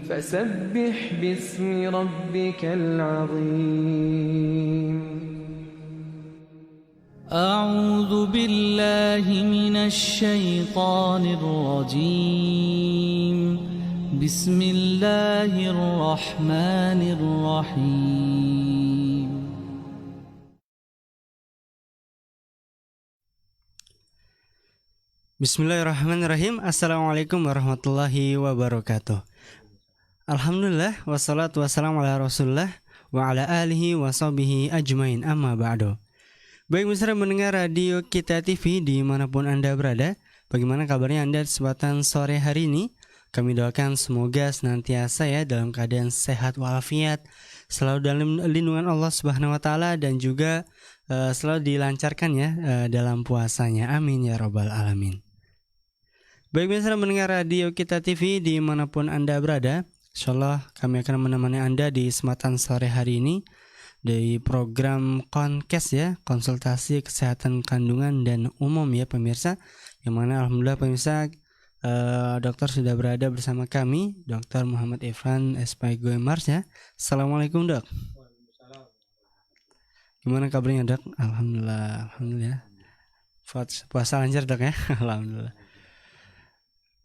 فسبح باسم ربك العظيم. أعوذ بالله من الشيطان الرجيم. بسم الله الرحمن الرحيم. Bismillahirrahmanirrahim. Assalamualaikum warahmatullahi wabarakatuh. Alhamdulillah wassalatu wassalamu ala rasulullah wa ala alihi wa sahbihi ajmain, amma ba'du. Baik mesra mendengar radio Kita TV dimanapun Anda berada, bagaimana kabarnya Anda di kesempatan sore hari ini? Kami doakan semoga senantiasa ya dalam keadaan sehat walafiat, selalu dalam lindungan Allah Subhanahu wa taala, dan juga selalu dilancarkan ya dalam puasanya. Amin ya rabbal alamin. Baik pemirsa mendengar radio Kita TV dimanapun Anda berada, insyaallah kami akan menemani Anda di kesempatan sore hari ini dari program Konkes ya, konsultasi kesehatan kandungan dan umum ya pemirsa, yang mana alhamdulillah pemirsa dokter sudah berada bersama kami, Dr. Muhammad Irfan SPG Mars ya. Assalamualaikum dok. Gimana kabarnya dok? Alhamdulillah. Puasa lancar dok ya. Alhamdulillah.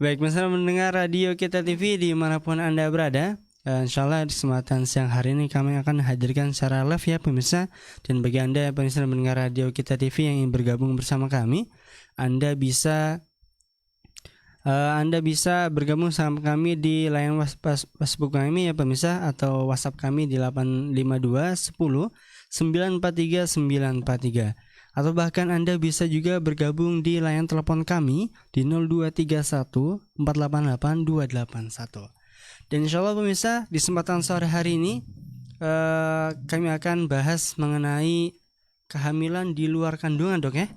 Baik, misalnya mendengar radio Kita TV dimanapun Anda berada, insyaallah di kesempatan siang hari ini kami akan hadirkan secara live ya pemirsa. Dan bagi Anda pemirsa mendengar radio Kita TV yang ingin bergabung bersama kami, Anda bisa bergabung sama kami di layar Facebook kami ya pemirsa, atau WhatsApp kami di 852 10 943 943. Atau bahkan Anda bisa juga bergabung di layar telepon kami di 0231 488 281. Dan insya Allah pemirsa di kesempatan sore hari ini kami akan bahas mengenai kehamilan di luar kandungan dok ya.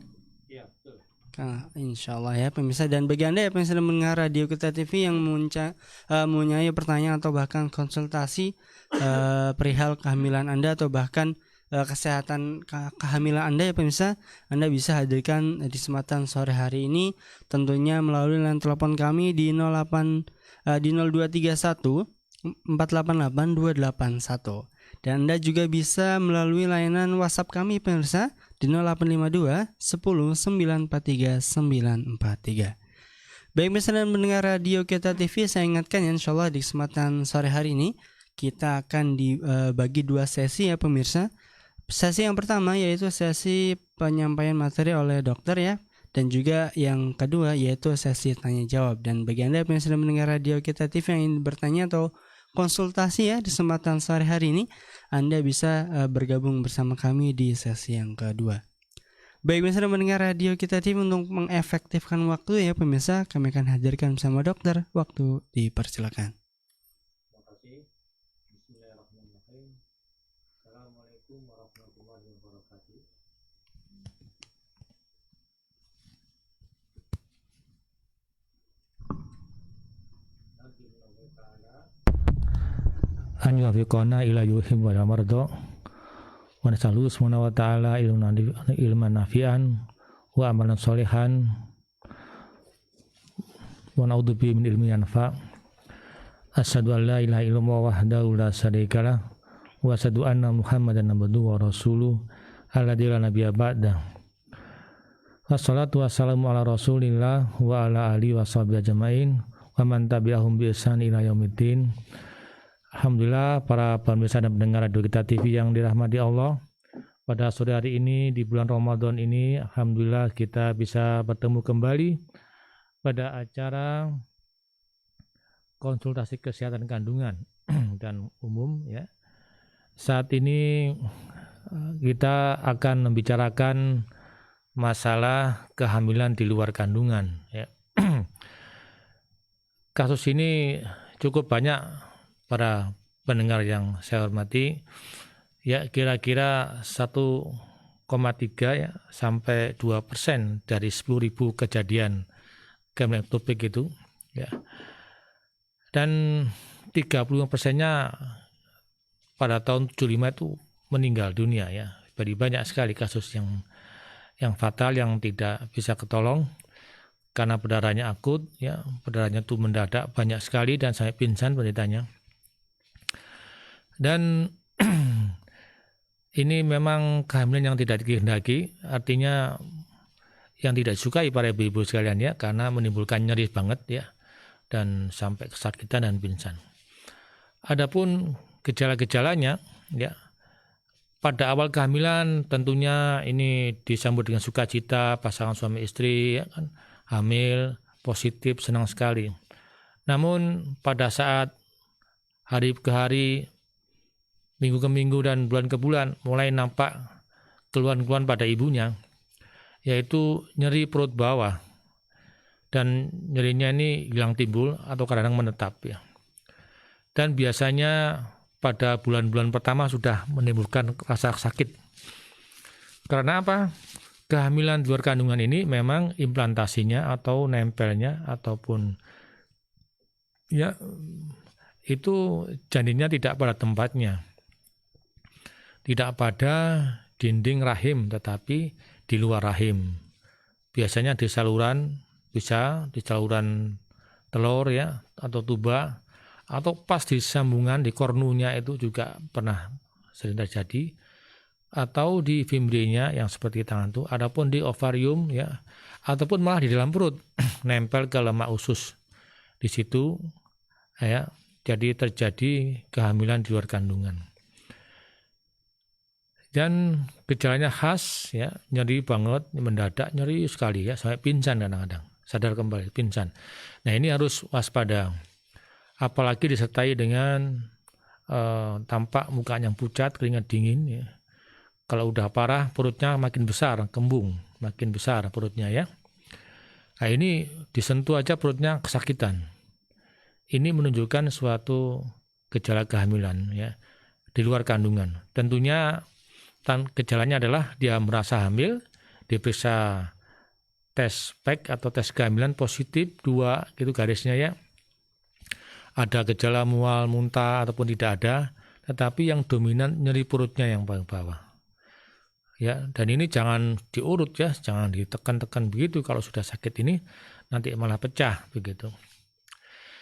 Iya betul. Insya Allah ya pemirsa. Dan bagi Anda yang sedang mendengar radio Kita TV yang mempunyai pertanyaan atau bahkan konsultasi perihal kehamilan Anda atau bahkan kesehatan kehamilan Anda ya pemirsa, Anda bisa hadirkan di kesempatan sore hari ini tentunya melalui line telepon kami di 0231 488 281. Dan Anda juga bisa melalui layanan WhatsApp kami pemirsa di 0852 10 943 943. Baik pemirsa dan mendengar radio Kita TV, saya ingatkan ya insyaallah di kesempatan sore hari ini kita akan dibagi dua sesi ya pemirsa. Sesi yang pertama yaitu sesi penyampaian materi oleh dokter ya, dan juga yang kedua yaitu sesi tanya jawab. Dan bagi Anda yang sedang mendengar radio Kita TV yang ingin bertanya atau konsultasi ya di kesempatan sore hari ini, Anda bisa bergabung bersama kami di sesi yang kedua. Baik, pemirsa mendengar radio Kita TV, untuk mengefektifkan waktu ya pemirsa, kami akan hadirkan bersama dokter. Waktu dipersilakan. Terima kasih. Bismillahirrahmanirrahim. Assalamualaikum warahmatullahi wabarakatuh. An yufiqana ila yuhim wa mardo wa nasallu subhanahu wa ta'ala ilman nafi'an wa amalan solehan wa na'udzubi min ilmi yanfa'. Asyhadu an la ilaha illallah wahdahu la syarikalah wa asyhadu anna Muhammadan abduhu wa rasuluh alladzi la nabiyya ba'da. Wassalatu wassalamu ala Rasulillah wa ala alihi washabihi ajmain wa man tabi'ahum bi ihsan ila yaumiddin. Alhamdulillah para pemirsa dan pendengar radio Kita TV yang dirahmati Allah. Pada sore hari ini di bulan Ramadan ini, alhamdulillah kita bisa bertemu kembali pada acara konsultasi kesehatan kandungan dan umum ya. Saat ini kita akan membicarakan masalah kehamilan di luar kandungan ya. Kasus ini cukup banyak para pendengar yang saya hormati ya, kira-kira 1,3 ya sampai 2% dari 10.000 kejadian kehamilan ektopik itu ya. Dan 30%-nya pada tahun 75 itu meninggal dunia ya. Jadi banyak sekali kasus yang fatal yang tidak bisa ketolong. karena perdarahannya akut, ya, perdarahannya itu mendadak banyak sekali dan sampai pingsan beritanya. Dan ini memang kehamilan yang tidak dikehendaki, artinya yang tidak disukai para ibu-ibu sekalian ya, karena menimbulkan nyeri banget ya, dan sampai kesakitan dan pingsan. Adapun gejala-gejalanya ya, pada awal kehamilan tentunya ini disambut dengan sukacita pasangan suami istri ya kan, hamil, positif, senang sekali. Namun pada saat hari ke hari, minggu ke minggu dan bulan ke bulan mulai nampak keluhan-keluhan pada ibunya, yaitu nyeri perut bawah, dan nyerinya ini hilang timbul atau kadang menetap ya. Dan biasanya pada bulan-bulan pertama sudah menimbulkan rasa sakit. Karena apa? Kehamilan di luar kandungan ini memang implantasinya atau nempelnya ataupun ya itu janinnya tidak pada tempatnya, tidak pada dinding rahim, tetapi di luar rahim. Biasanya di saluran, bisa di saluran telur ya atau tuba, atau pas di sambungan di kornunya itu juga pernah sering terjadi, atau di fimbrinya yang seperti tangan itu, adapun di ovarium ya, ataupun malah di dalam perut nempel ke lemak usus di situ ya, jadi terjadi kehamilan di luar kandungan. Dan gejalanya khas ya, nyeri banget, mendadak, nyeri sekali ya, sampai pingsan kadang-kadang, sadar kembali pingsan. Nah ini harus waspada, apalagi disertai dengan tampak mukanya yang pucat, keringat dingin ya. Kalau udah parah perutnya makin besar, kembung, makin besar perutnya ya. Nah ini disentuh aja perutnya kesakitan. Ini menunjukkan suatu gejala kehamilan ya di luar kandungan. Tentunya gejalanya adalah dia merasa hamil, diperiksa tes PEG atau tes kehamilan positif 2 gitu garisnya ya. Ada gejala mual, muntah ataupun tidak ada, tetapi yang dominan nyeri perutnya yang paling bawah. Ya, dan ini jangan diurut ya, jangan ditekan-tekan begitu, kalau sudah sakit ini nanti malah pecah begitu.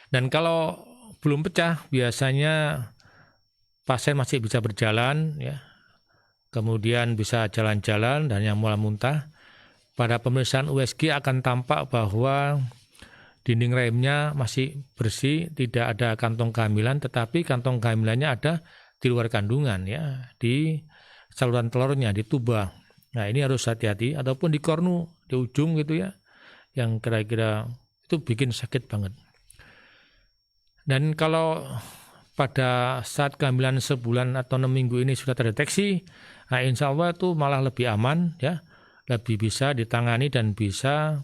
Dan kalau belum pecah biasanya pasien masih bisa berjalan ya, kemudian bisa jalan-jalan dan yang mual muntah. Pada pemeriksaan USG akan tampak bahwa dinding rahimnya masih bersih, tidak ada kantong kehamilan, tetapi kantong kehamilannya ada di luar kandungan ya, di saluran telurnya, di tuba. Nah ini harus hati-hati, ataupun di kornu, di ujung gitu ya, yang kira-kira itu bikin sakit banget. Dan kalau pada saat kehamilan sebulan atau 6 minggu ini sudah terdeteksi, nah insya Allah itu malah lebih aman ya, lebih bisa ditangani dan bisa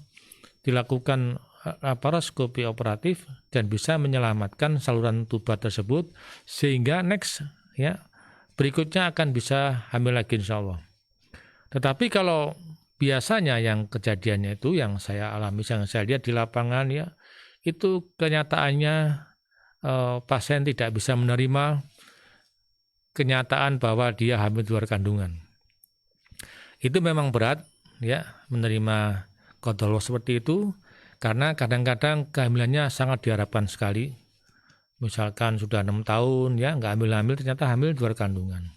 dilakukan laparoskopi operatif dan bisa menyelamatkan saluran tuba tersebut, sehingga next ya berikutnya akan bisa hamil lagi insya Allah. Tetapi kalau biasanya yang kejadiannya itu yang saya alami, yang saya lihat di lapangan ya, itu kenyataannya pasien tidak bisa menerima kenyataan bahwa dia hamil di luar kandungan. Itu memang berat ya, menerima qadar seperti itu, karena kadang-kadang kehamilannya sangat diharapkan sekali. Misalkan sudah 6 tahun ya nggak hamil-hamil, ternyata hamil di luar kandungan.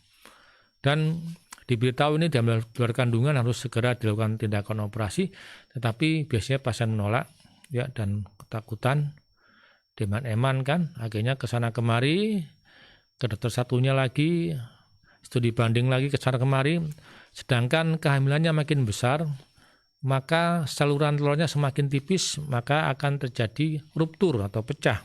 Dan diberitahu ini diambil di luar kandungan, harus segera dilakukan tindakan operasi, tetapi biasanya pasien menolak ya, dan ketakutan, deman-eman kan, akhirnya kesana kemari, ke dokter satunya lagi, studi banding lagi kesana kemari, sedangkan kehamilannya makin besar, maka saluran telurnya semakin tipis, maka akan terjadi ruptur atau pecah.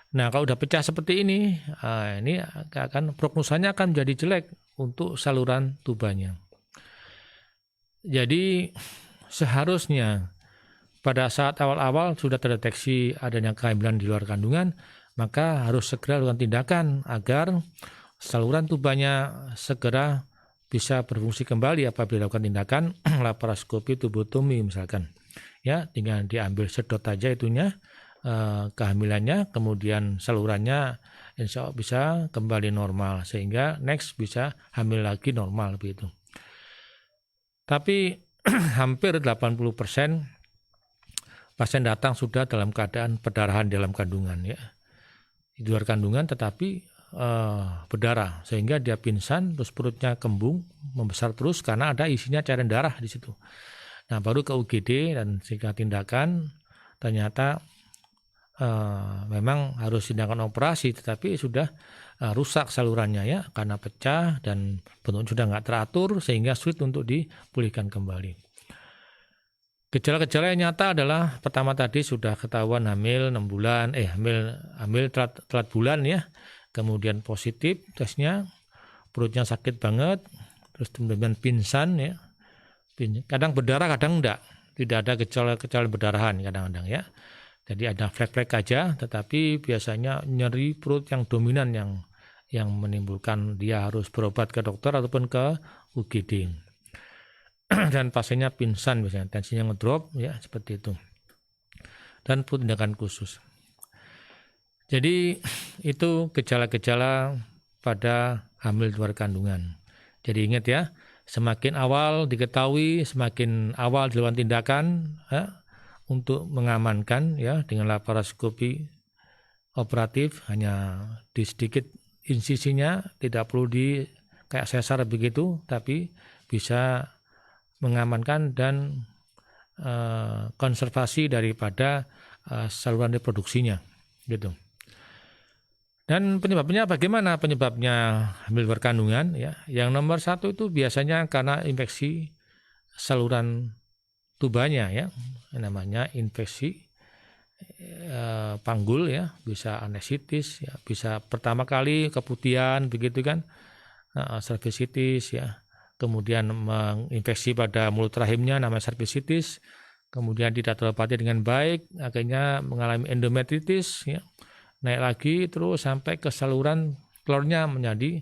Nah kalau udah pecah seperti ini akan prognosanya akan menjadi jelek untuk saluran tubanya. Jadi seharusnya pada saat awal-awal sudah terdeteksi adanya kehamilan di luar kandungan, maka harus segera lakukan tindakan agar saluran tubanya segera bisa berfungsi kembali apabila dilakukan tindakan laparoskopi tubotomi misalkan. Ya, tinggal diambil sedot aja itunya kehamilannya, kemudian salurannya insya Allah bisa kembali normal, sehingga next bisa hamil lagi normal begitu. Tapi hampir 80% pasien datang sudah dalam keadaan perdarahan di dalam kandungan ya, di luar kandungan tetapi berdarah sehingga dia pingsan, terus perutnya kembung membesar terus karena ada isinya cairan darah di situ. Nah baru ke UGD dan singkat tindakan ternyata memang harus tindakan operasi tetapi sudah rusak salurannya ya karena pecah dan bentuk sudah nggak teratur sehingga sulit untuk dipulihkan kembali. Gejala-gejala yang nyata adalah pertama tadi sudah ketahuan hamil 6 bulan, hamil telat bulan ya, kemudian positif tesnya, perutnya sakit banget, terus kemudian pingsan ya, kadang berdarah kadang enggak, tidak ada gejala-gejala berdarahan kadang-kadang ya. Jadi ada flek-flek aja, tetapi biasanya nyeri perut yang dominan yang menimbulkan dia harus berobat ke dokter ataupun ke UGD. Dan pasiennya pingsan biasanya, tensinya ngedrop ya seperti itu. Dan perlu tindakan khusus. Jadi itu gejala-gejala pada hamil luar kandungan. Jadi ingat ya, semakin awal diketahui, semakin awal dilakukan tindakan ya, untuk mengamankan ya dengan laparoskopi operatif hanya di sedikit insisinya, tidak perlu di kayak sesar begitu, tapi bisa mengamankan dan konservasi daripada saluran reproduksinya gitu. Dan penyebabnya bagaimana? Penyebabnya hamil luar kandungan ya. Yang nomor 1 itu biasanya karena infeksi saluran tubanya ya, namanya infeksi panggul ya, bisa anesitis ya, bisa pertama kali keputihan begitu kan, cervicitis ya. Kemudian menginfeksi pada mulut rahimnya namanya cervicitis, kemudian tidak terobati dengan baik, akhirnya mengalami endometritis, ya. Naik lagi terus sampai ke saluran telurnya menjadi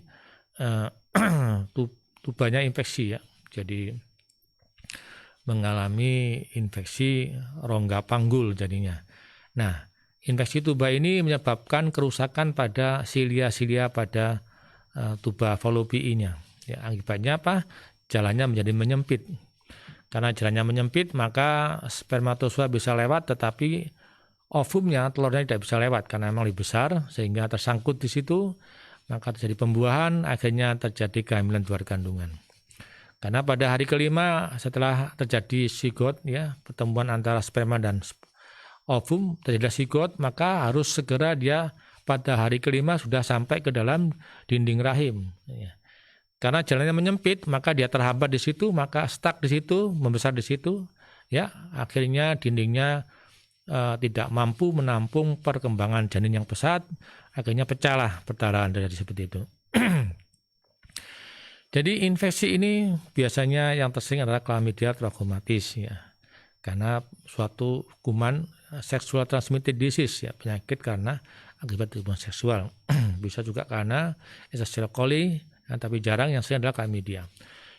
tubanya infeksi ya, jadi mengalami infeksi rongga panggul jadinya. Nah, infeksi tuba ini menyebabkan kerusakan pada silia-silia pada tuba fallopinya. Ya, akibatnya apa? Jalannya menjadi menyempit. Karena jalannya menyempit, maka spermatozoa bisa lewat, tetapi ovumnya, telurnya tidak bisa lewat karena memang lebih besar, sehingga tersangkut di situ, maka terjadi pembuahan, akhirnya terjadi kehamilan luar kandungan. Karena pada hari kelima setelah terjadi zigot, ya, pertemuan antara sperma dan ovum, terjadi zigot, maka harus segera dia pada hari kelima sudah sampai ke dalam dinding rahim. Ya. Karena jalannya menyempit, maka dia terhambat di situ, maka stuck di situ, membesar di situ, ya, akhirnya dindingnya tidak mampu menampung perkembangan janin yang pesat, akhirnya pecahlah perdarahan dari seperti itu. Jadi infeksi ini biasanya yang tersering adalah chlamydia trachomatis, ya, karena suatu kuman sexual transmitted disease, ya, penyakit karena akibat hubungan seksual. Bisa juga karena Escherichia coli. Nah, tapi jarang, yang sering adalah chlamydia.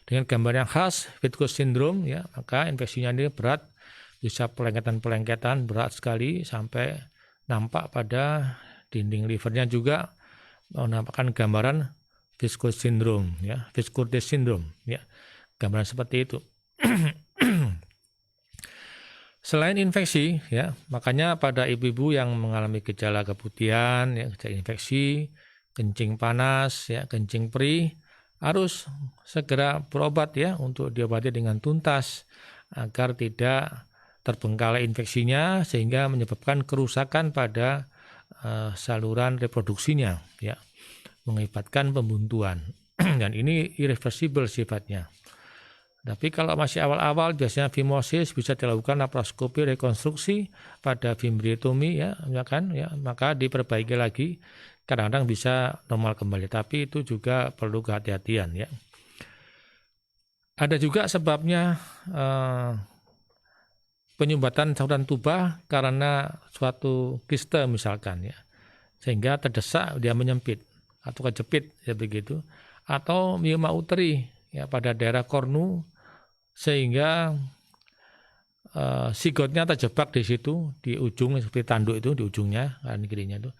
Dengan gambar yang khas, Witkowski syndrome, ya, maka infeksinya ini berat, bisa pelengketan-pelengketan berat sekali sampai nampak pada dinding livernya juga menampakkan gambaran Witkowski syndrome, ya, Witkowski syndrome, ya, gambaran seperti itu. Selain infeksi, ya, makanya pada ibu-ibu yang mengalami gejala keputihan, ya, gejala infeksi, kencing panas, ya, kencing perih, harus segera berobat, ya, untuk diobati dengan tuntas agar tidak terbengkalai infeksinya sehingga menyebabkan kerusakan pada saluran reproduksinya, ya, mengakibatkan pembuntuan. Dan ini irreversible sifatnya. Tapi kalau masih awal-awal biasanya fimosis bisa dilakukan laparoskopi rekonstruksi pada fimbriatomi, ya, kan, ya, maka diperbaiki lagi. Kadang-kadang bisa normal kembali, tapi itu juga perlu kehati-hatian, ya. Ada juga sebabnya penyumbatan saluran tuba karena suatu kiste misalkan, ya, sehingga terdesak dia menyempit atau kejepit, ya, begitu, atau mioma uteri, ya, pada daerah kornu sehingga sigotnya terjebak di situ, di ujung seperti tanduk itu, di ujungnya kanan kirinya itu.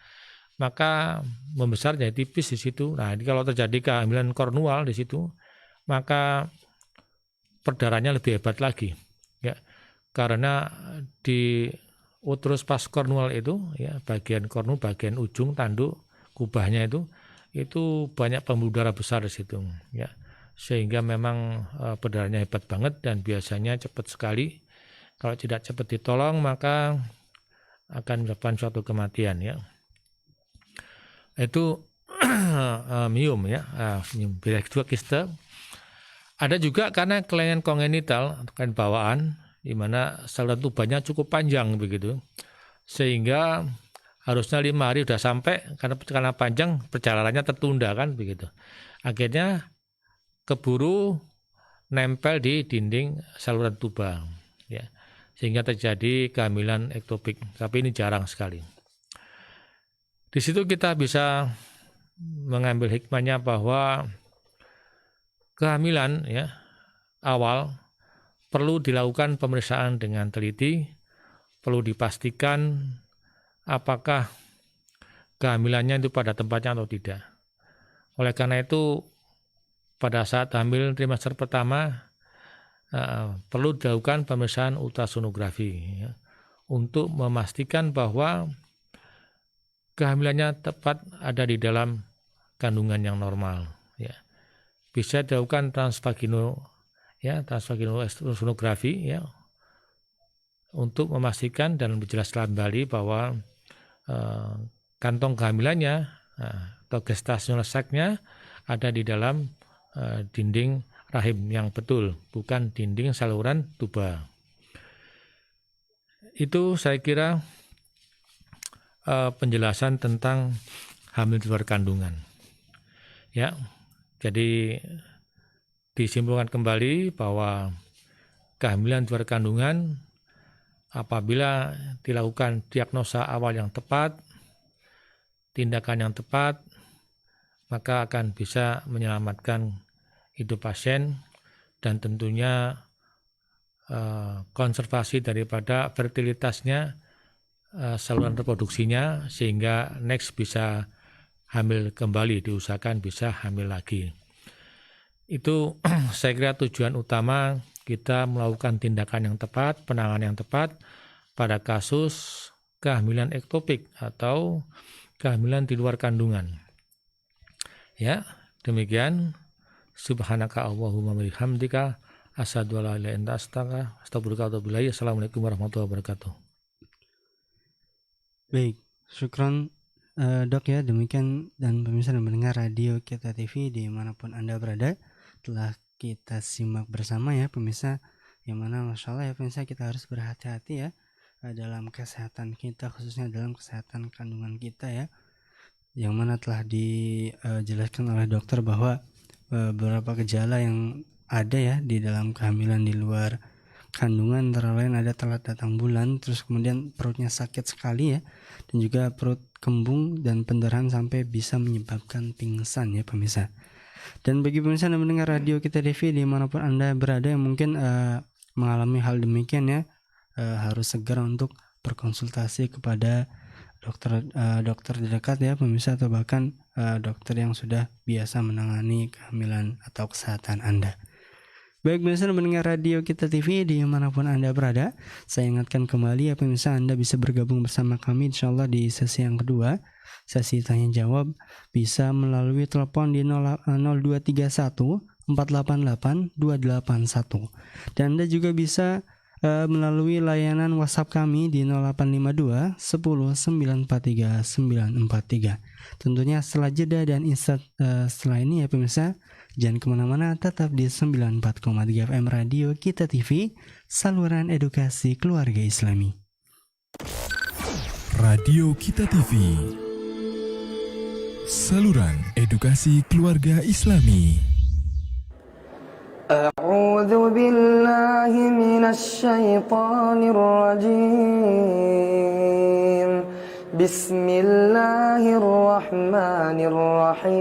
Maka membesar jadi tipis di situ. Nah, ini kalau terjadi kehamilan kornual di situ, maka perdarahannya lebih hebat lagi, ya, karena di uterus pas kornual itu, ya, bagian kornu, bagian ujung tanduk kubahnya itu banyak pembuluh darah besar di situ, ya, sehingga memang perdarahannya hebat banget dan biasanya cepat sekali. Kalau tidak cepat ditolong maka akan menyebabkan suatu kematian, ya. Itu miom, ya, miom. Kedua kiste. Ada juga karena kelainan kongenital, kelainan bawaan, di mana saluran tubannya cukup panjang begitu, sehingga harusnya 5 hari sudah sampai, karena panjang perjalanannya tertunda kan begitu. Akhirnya keburu nempel di dinding saluran tuba, ya, sehingga terjadi kehamilan ektopik. Tapi ini jarang sekali. Di situ kita bisa mengambil hikmahnya bahwa kehamilan, ya, awal perlu dilakukan pemeriksaan dengan teliti, perlu dipastikan apakah kehamilannya itu pada tempatnya atau tidak. Oleh karena itu, pada saat hamil trimester pertama perlu dilakukan pemeriksaan ultrasonografi, ya, untuk memastikan bahwa kehamilannya tepat ada di dalam kandungan yang normal, ya. Bisa dilakukan transvaginal ultrasonografi, ya, untuk memastikan dan menjelaskan kembali bahwa kantong kehamilannya atau gestational sac-nya ada di dalam dinding rahim yang betul, bukan dinding saluran tuba. Itu saya kira penjelasan tentang hamil di luar kandungan, ya. Jadi disimpulkan kembali bahwa kehamilan di luar kandungan apabila dilakukan diagnosa awal yang tepat, tindakan yang tepat, maka akan bisa menyelamatkan hidup pasien dan tentunya konservasi daripada fertilitasnya, saluran reproduksinya, sehingga next bisa hamil kembali, diusahakan bisa hamil lagi. Itu saya kira tujuan utama kita melakukan tindakan yang tepat, penanganan yang tepat pada kasus kehamilan ektopik atau kehamilan di luar kandungan. Ya, demikian. Subhanaka Allahumma wa bihamdika asyhadu an la ilaha illa anta astaghfiruka wa atubu ilaik. Assalamualaikum warahmatullahi wabarakatuh. Baik, syukron Dok, ya, demikian, dan pemirsa dan mendengar Radio Kita TV dimanapun Anda berada, telah kita simak bersama, ya pemirsa, yang mana Masya Allah, ya pemirsa, kita harus berhati-hati, ya, dalam kesehatan kita, khususnya dalam kesehatan kandungan kita, ya, yang mana telah dijelaskan oleh dokter bahwa beberapa gejala yang ada, ya, di dalam kehamilan di luar kandungan, antara lain ada telat datang bulan, terus kemudian perutnya sakit sekali, ya, dan juga perut kembung dan pendarahan sampai bisa menyebabkan pingsan, ya pemirsa. Dan bagi pemirsa yang mendengar Radio Kita TV dimanapun Anda berada yang mungkin mengalami hal demikian, ya, harus segera untuk berkonsultasi kepada dokter terdekat, ya pemirsa, atau bahkan dokter yang sudah biasa menangani kehamilan atau kesehatan Anda. Baik pemirsa mendengar Radio Kita TV dimanapun Anda berada, saya ingatkan kembali, ya pemirsa, Anda bisa bergabung bersama kami insyaallah di sesi yang kedua, sesi tanya jawab, bisa melalui telepon di 0231 488 281, dan Anda juga bisa melalui layanan WhatsApp kami di 0852 10 943 943. Tentunya setelah jeda dan insert setelah ini, ya pemirsa, jangan kemana-mana, tetap di 94,3 FM Radio Kita TV, saluran edukasi keluarga Islami. Radio Kita TV, saluran edukasi keluarga Islami. أعوذ بالله من الشيطان الرجيم بسم الله الرحمن الرحيم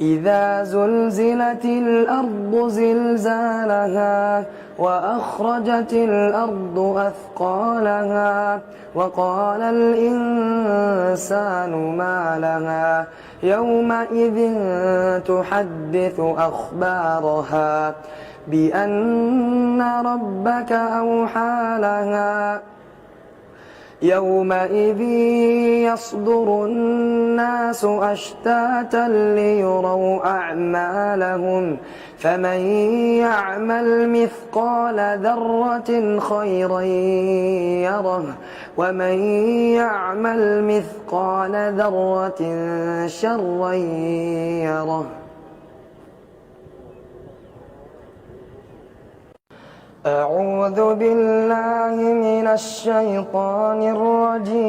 إذا زلزلت الأرض زلزالها وأخرجت الأرض أثقالها وقال الإنسان ما لها يومئذ تحدث أخبارها بأن ربك أوحى لها يومئذ يصدر الناس أشتاتا ليروا أعمالهم فمن يعمل مثقال ذرة خيرا يره ومن يعمل مثقال ذرة شرا يره. أعوذ بالله من الشيطان الرجيم.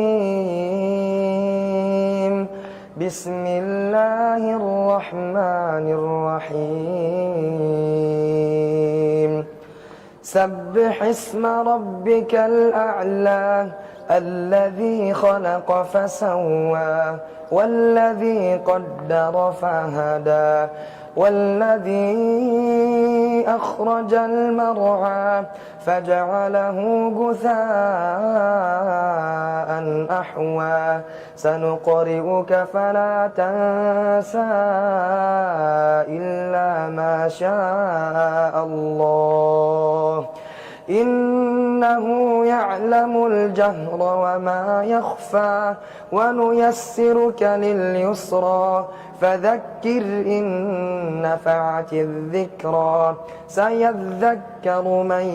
بسم الله الرحمن الرحيم. سبح اسم ربك الأعلى الذي خلق فسوى والذي قدر فهدى والذي أخرج المرعى فجعله غثاء أحوى سنقرئك فلا تنسى إلا ما شاء الله إنه يعلم الجهر وما يخفى ونيسرك لليسرى فذكر إن نفعت الذكرى سيذكر من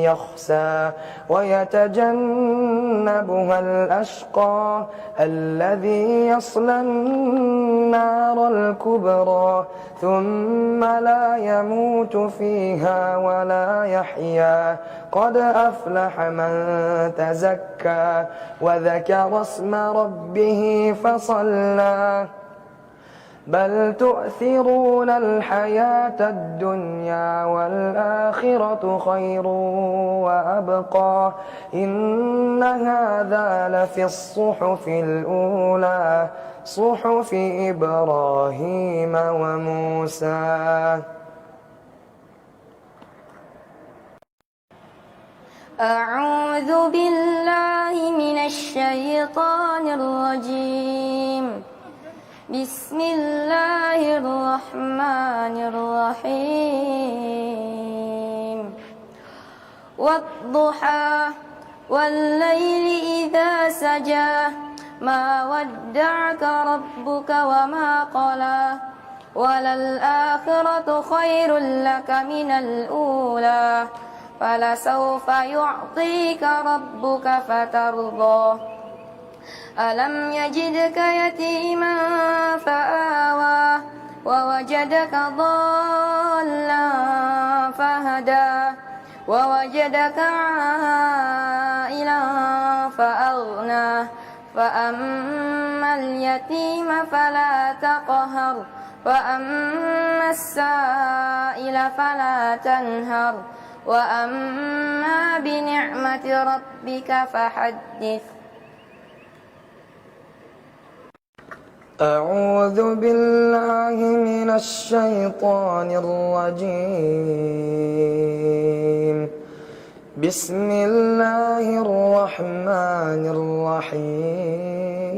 يخشى ويتجنبها الأشقى الذي يصلى النار الكبرى ثم لا يموت فيها ولا يحيا قد أفلح من تزكى وذكر اسم ربه فصلى بل تؤثرون الحياة الدنيا والآخرة خير وأبقى إن هذا لفي الصحف الأولى صحف إبراهيم وموسى. أعوذ بالله من الشيطان الرجيم. بسم الله الرحمن الرحيم. والضحى والليل إذا سجى ما ودعك ربك وما قلى وللآخرة خير لك من الأولى فلسوف يعطيك ربك فترضى ألم يجدك يتيما فآوى ووجدك ضالا فهدى ووجدك عائلا فأغنى فأما اليتيم فلا تقهر وأما السائل فلا تنهر وأما بنعمة ربك فحدث. أعوذ بالله من الشيطان الرجيم. بسم الله الرحمن الرحيم.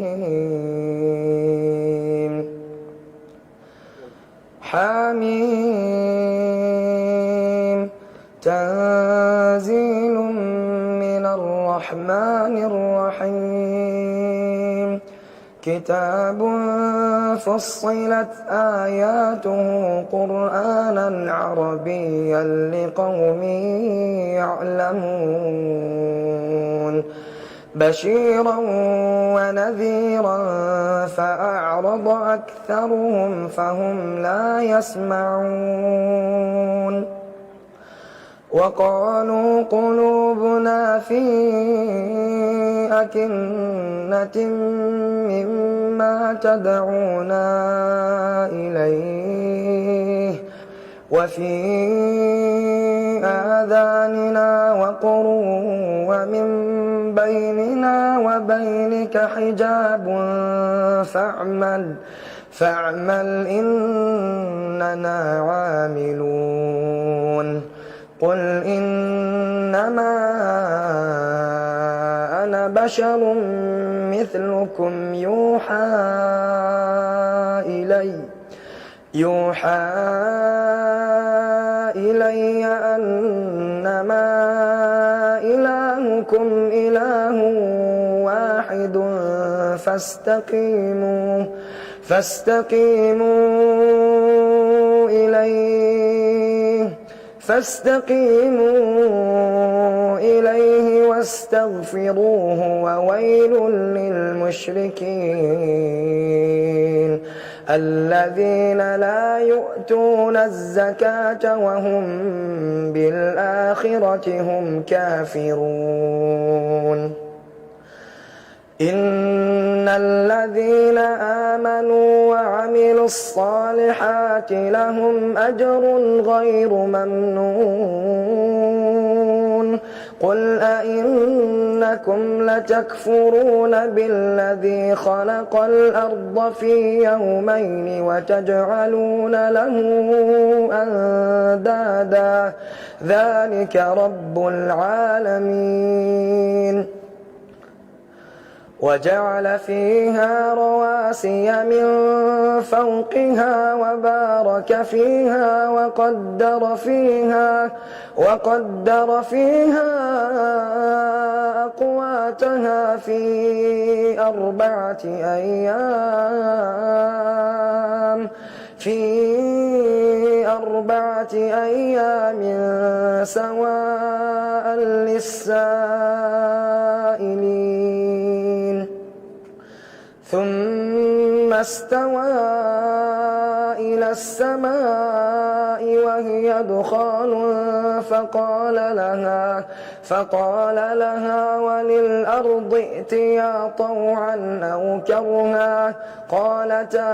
حميم تنزيل من الرحمن الرحيم. كتاب فصلت آياته قرآنا عربيا لقوم يعلمون بشيرا ونذيرا فأعرض أكثرهم فهم لا يسمعون وقالوا قلوبنا في أكنة مما تدعونا إليه وفي آذاننا وقر ومن بيننا وبينك حجاب فاعمل إننا عاملون قل إنما أنا بشر مثلكم يوحى إلي أنما إلهكم إله واحد فاستقيموا إليه واستغفروه وويل للمشركين الذين لا يؤتون الزكاة وهم بالآخرة هم كافرون إن الذين آمنوا وعملوا الصالحات لهم أجر غير ممنون قل أئنكم لتكفرون بالذي خلق الأرض في يومين وتجعلون له أندادا ذلك رب العالمين وجعل فيها رواسي من فوقها وبارك فيها وقدر فيها أقواتها في أربعة أيام سواء للسائلين ثم استوى إلى السماء وهي دخان فقال لها وللأرض ائتيا طوعا أو كرها قالتا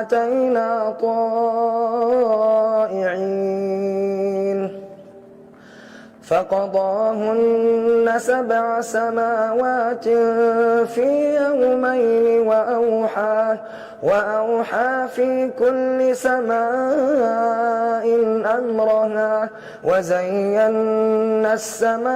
أتينا طائعين فقضاهن 7 سماوات في يومين وأوحى في كل سماء أمرها وزينا السماء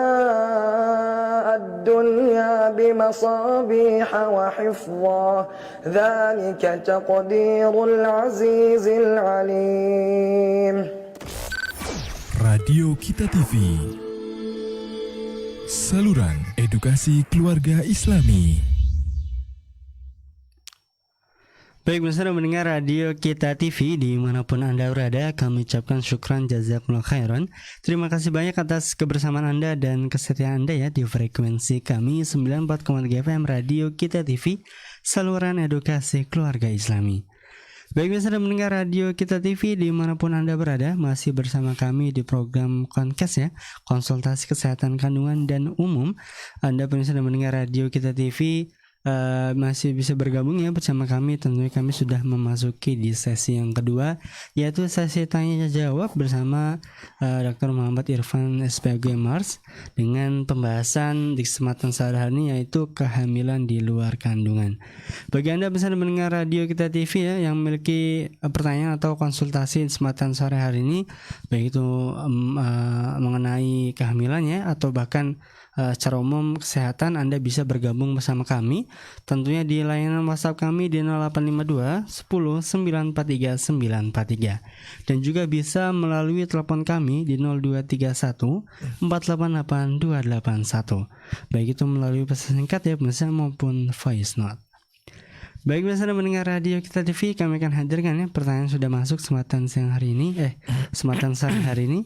الدنيا بمصابيح وحفظا ذلك تقدير العزيز العليم. Radio Kita TV, saluran edukasi keluarga Islami. Baik, bersama mendengar Radio Kita TV dimanapun Anda berada, kami ucapkan syukran jazakumullah khairan. Terima kasih banyak atas kebersamaan Anda dan kesetiaan Anda ya di frekuensi kami 94,3 FM Radio Kita TV, saluran edukasi keluarga Islami. Baik, bisa mendengar Radio Kita TV dimanapun Anda berada, masih bersama kami di program Konkes ya, konsultasi kesehatan kandungan dan umum. Anda bisa mendengar Radio Kita TV masih bisa bergabung ya bersama kami. Tentunya kami sudah memasuki di sesi yang kedua, yaitu sesi tanya jawab bersama Dr. Muhammad Irfan SPG Mars dengan pembahasan di kesempatan sehari ini, yaitu kehamilan di luar kandungan. Bagi Anda bisa mendengar Radio Kita TV ya yang memiliki pertanyaan atau konsultasi di kesempatan sore hari ini, baik itu mengenai kehamilannya atau bahkan secara umum kesehatan, Anda bisa bergabung bersama kami tentunya di layanan WhatsApp kami di 0852 10 943 943 dan juga bisa melalui telepon kami di 0231 488 281, baik itu melalui pesan singkat ya pemirsa maupun voice note. Baik, biasa mendengar Radio Kita TV, kami akan hadirkan ya pertanyaan sudah masuk kesempatan siang hari ini kesempatan sore hari ini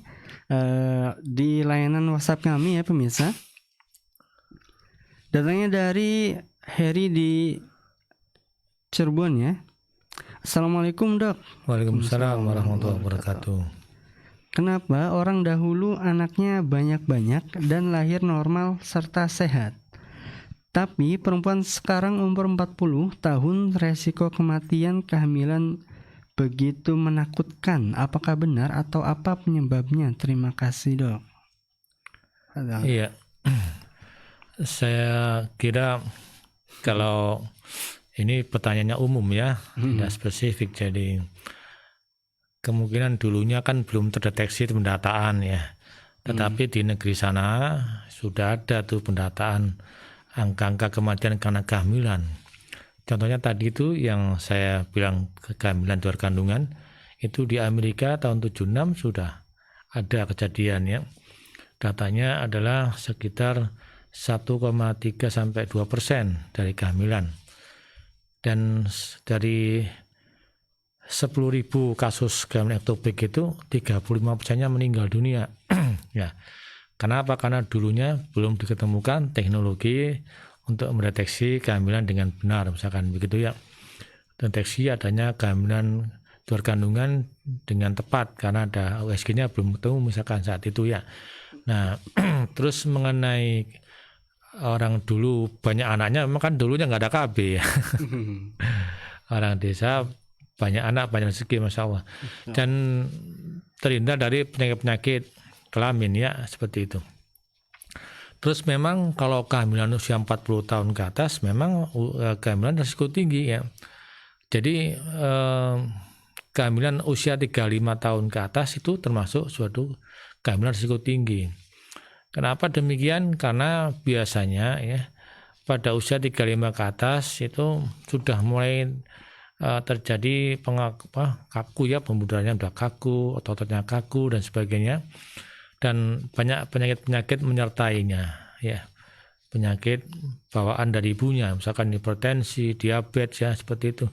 di layanan WhatsApp kami ya pemirsa. Datangnya dari Heri di Cirebon ya. Assalamualaikum dok. Waalaikumsalam warahmatullahi wabarakatuh. Kenapa orang dahulu anaknya banyak-banyak dan lahir normal serta sehat, tapi perempuan sekarang umur 40 tahun resiko kematian kehamilan begitu menakutkan? Apakah benar atau apa penyebabnya? Terima kasih dok. Iya. Saya kira kalau ini pertanyaannya umum ya, tidak spesifik. Jadi kemungkinan dulunya kan belum terdeteksi pendataan ya. Tetapi di negeri sana sudah ada tuh pendataan angka-angka kematian karena kehamilan. Contohnya tadi itu yang saya bilang kehamilan di luar kandungan, itu di Amerika tahun 76 sudah ada kejadian ya. Datanya adalah sekitar 1,3 sampai 2% dari kehamilan. Dan dari 10.000 kasus kehamilan ektopik itu 35%-nya meninggal dunia. Ya. Kenapa? Karena dulunya belum diketemukan teknologi untuk mendeteksi kehamilan dengan benar, misalkan begitu ya. Deteksi adanya kehamilan luar kandungan dengan tepat karena ada USG-nya belum ketemu misalkan saat itu ya. Nah, terus mengenai orang dulu banyak anaknya, memang kan dulunya nggak ada KB ya. Orang desa banyak anak, banyak rezeki, Masya Allah. Dan terhindar dari penyakit-penyakit kelamin ya, seperti itu. Terus memang kalau kehamilan usia 40 tahun ke atas, memang kehamilan risiko tinggi ya. Jadi kehamilan usia 35 tahun ke atas itu termasuk suatu kehamilan risiko tinggi. Kenapa demikian? Karena biasanya ya pada usia 35 ke atas itu sudah mulai terjadi kaku ya, pembudarannya sudah kaku, ototnya kaku dan sebagainya. Dan banyak penyakit-penyakit menyertainya ya. Penyakit bawaan dari ibunya, misalkan hipertensi, diabetes ya, seperti itu.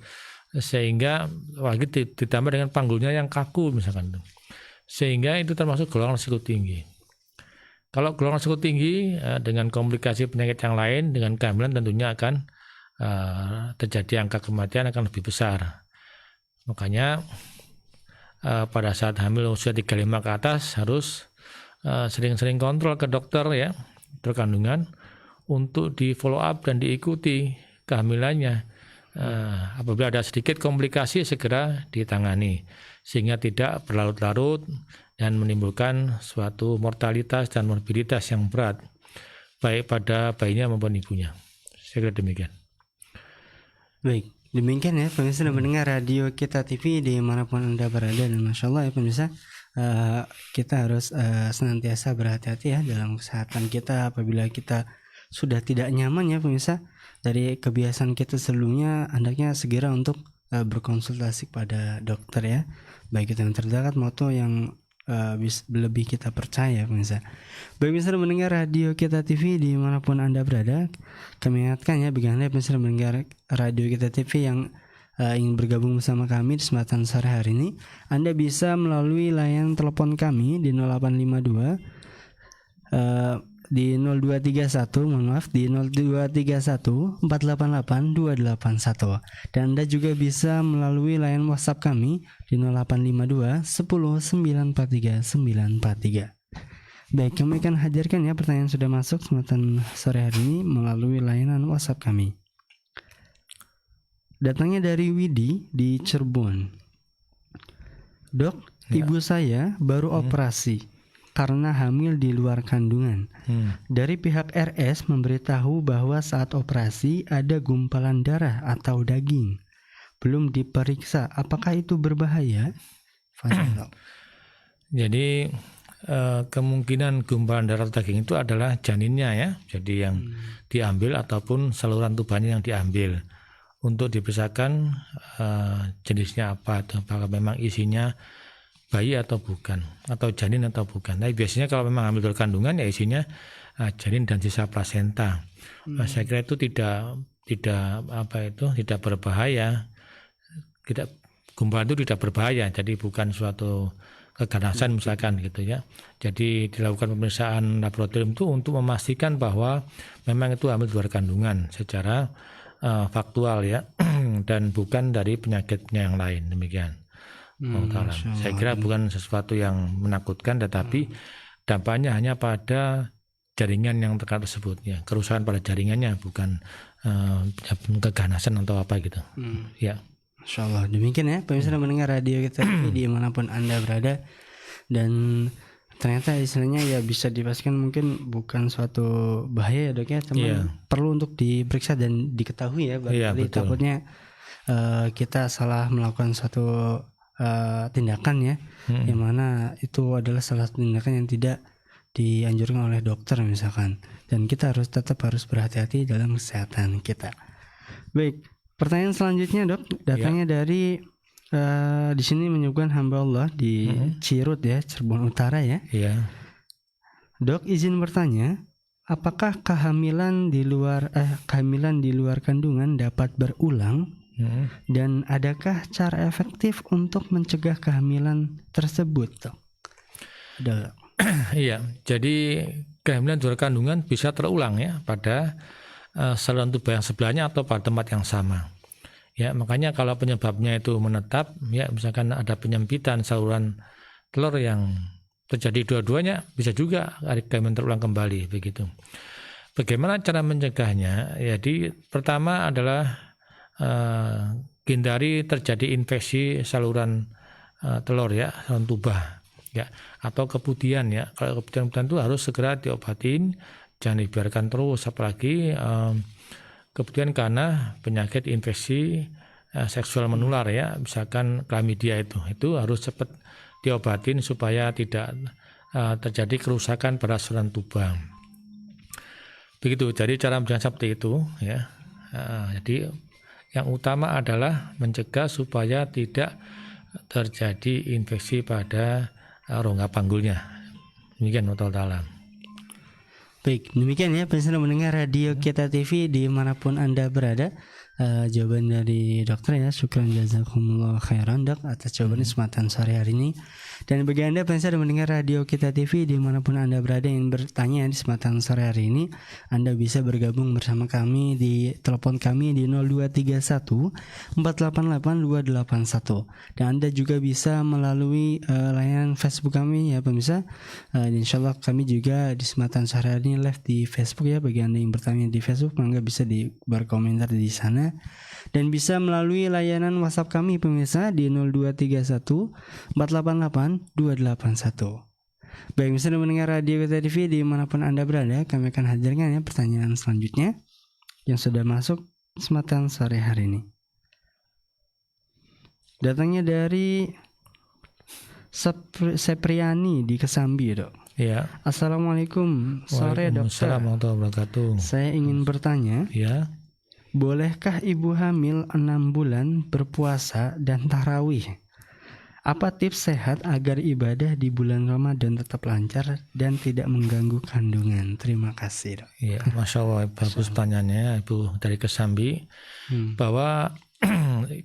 Sehingga lagi ditambah dengan panggulnya yang kaku misalkan. Sehingga itu termasuk golongan risiko tinggi. Kalau golongan risiko tinggi dengan komplikasi penyakit yang lain dengan kehamilan tentunya akan terjadi angka kematian akan lebih besar. Makanya pada saat hamil usia 35 ke atas harus sering-sering kontrol ke dokter ya, dokter kandungan untuk di follow up dan diikuti kehamilannya. Apabila ada sedikit komplikasi segera ditangani sehingga tidak berlarut-larut dan menimbulkan suatu mortalitas dan morbiditas yang berat baik pada bayinya maupun ibunya. Saya kira demikian. Baik, demikian ya pemirsa sudah mendengar radio kita TV dimanapun Anda berada, dan Masya Allah ya pemirsa, kita harus senantiasa berhati-hati ya dalam kesehatan kita. Apabila kita sudah tidak nyaman ya pemirsa dari kebiasaan kita sebelumnya, hendaknya segera untuk berkonsultasi pada dokter ya, baik itu yang terdekat maupun yang lebih kita percaya pemirsa. Baik pemirsa mendengar radio kita TV dimanapun Anda berada, kami ingatkan ya bagi Anda pemirsa mendengar radio kita TV yang ingin bergabung bersama kami di kesempatan sore hari ini, Anda bisa melalui layanan telepon kami di 0852 di 0231 mohon maaf di 0231 488 281, dan Anda juga bisa melalui layanan WhatsApp kami di 0852 10 943 943. Baik, kami akan hadirkan ya pertanyaan sudah masuk kesempatan sore hari ini melalui layanan WhatsApp kami. Datangnya dari Widi di Cirebon. Dok, ibu saya baru operasi karena hamil di luar kandungan. Dari pihak RS memberitahu bahwa saat operasi ada gumpalan darah atau daging. Belum diperiksa, apakah itu berbahaya? Jadi kemungkinan gumpalan darah atau daging itu adalah janinnya ya. Jadi yang diambil ataupun saluran tubuhnya yang diambil. Untuk dipisahkan jenisnya apa, apakah memang isinya bayi atau bukan, atau janin atau bukan. Nah, biasanya kalau memang hamil luar kandungan ya isinya janin dan sisa plasenta. Saya kira itu tidak berbahaya. Gumpalan itu tidak berbahaya, jadi bukan suatu keganasan misalkan gitu ya. Jadi dilakukan pemeriksaan laboratorium itu untuk memastikan bahwa memang itu hamil luar kandungan secara faktual ya, dan bukan dari penyakitnya yang lain, demikian. Saya kira bukan sesuatu yang menakutkan, tetapi dampaknya hanya pada jaringan yang terkait tersebut ya, kerusakan pada jaringannya, bukan keganasan atau apa gitu. Ya. Masya Allah, demikian ya pemirsa mendengar radio kita dimanapun Anda berada, dan ternyata istilahnya ya bisa dipastikan mungkin bukan suatu bahaya ya dok ya, teman perlu untuk diperiksa dan diketahui ya, barangkali takutnya kita salah melakukan suatu tindakan ya, yang mana itu adalah salah satu tindakan yang tidak dianjurkan oleh dokter misalkan, dan kita tetap harus berhati-hati dalam kesehatan kita. Baik, pertanyaan selanjutnya dok, datangnya dari Di sini menyebutkan hamba Allah di Cirut ya, Cirebon Utara ya. Iya. Dok, izin bertanya, apakah kehamilan di luar kandungan dapat berulang? Dan adakah cara efektif untuk mencegah kehamilan tersebut, Dok? Dok. Iya, jadi kehamilan di luar kandungan bisa terulang ya pada saluran tubuh yang sebelahnya atau pada tempat yang sama. Ya, makanya kalau penyebabnya itu menetap, ya misalkan ada penyempitan saluran telur yang terjadi dua-duanya, bisa juga kehamilan terulang kembali begitu. Bagaimana cara mencegahnya? Jadi pertama adalah hindari terjadi infeksi saluran telur ya, saluran tuba ya, atau keputihan ya. Kalau keputihan itu harus segera diobatin, jangan dibiarkan terus, apalagi keputihan karena penyakit infeksi seksual menular ya, misalkan chlamydia itu harus cepat diobatin supaya tidak terjadi kerusakan pada saluran tuba. Begitu, jadi cara mencegah seperti itu ya. Jadi yang utama adalah mencegah supaya tidak terjadi infeksi pada rongga panggulnya. Demikian Allah Ta'ala. Baik, demikian ya pemirsa mendengar radio Kita TV dimanapun Anda berada. Jawaban dari dokter ya, syukran jazakumullah khairan Dok atas jawaban kesempatan sore hari ini. Dan bagi Anda pemirsa yang mendengar radio Kita TV dimanapun Anda berada yang bertanya di kesempatan sore hari ini, Anda bisa bergabung bersama kami di telepon kami di 0231 488 281. Dan Anda juga bisa melalui layanan Facebook kami ya pemirsa. Insyaallah kami juga di kesempatan sore hari ini live di Facebook ya. Bagi Anda yang bertanya di Facebook, maka bisa berkomentar di sana. Dan bisa melalui layanan WhatsApp kami pemirsa di 0231 488 281. Baik, misalnya mendengar radio Kita TV dimanapun Anda berada, kami akan hadirkan ya pertanyaan selanjutnya yang sudah masuk kesempatan sore hari ini. Datangnya dari Sepriani di Kesambi, Dok. Ya. Assalamualaikum, sore dokter. Waalaikumsalam warahmatullahi wabarakatuh. Saya ingin bertanya, Ya. bolehkah ibu hamil 6 bulan berpuasa dan tarawih? Apa tips sehat agar ibadah di bulan Ramadan tetap lancar dan tidak mengganggu kandungan? Terima kasih, Dok. Ya, Masya Allah, bagus pertanyaannya Ibu dari Kesambi, bahwa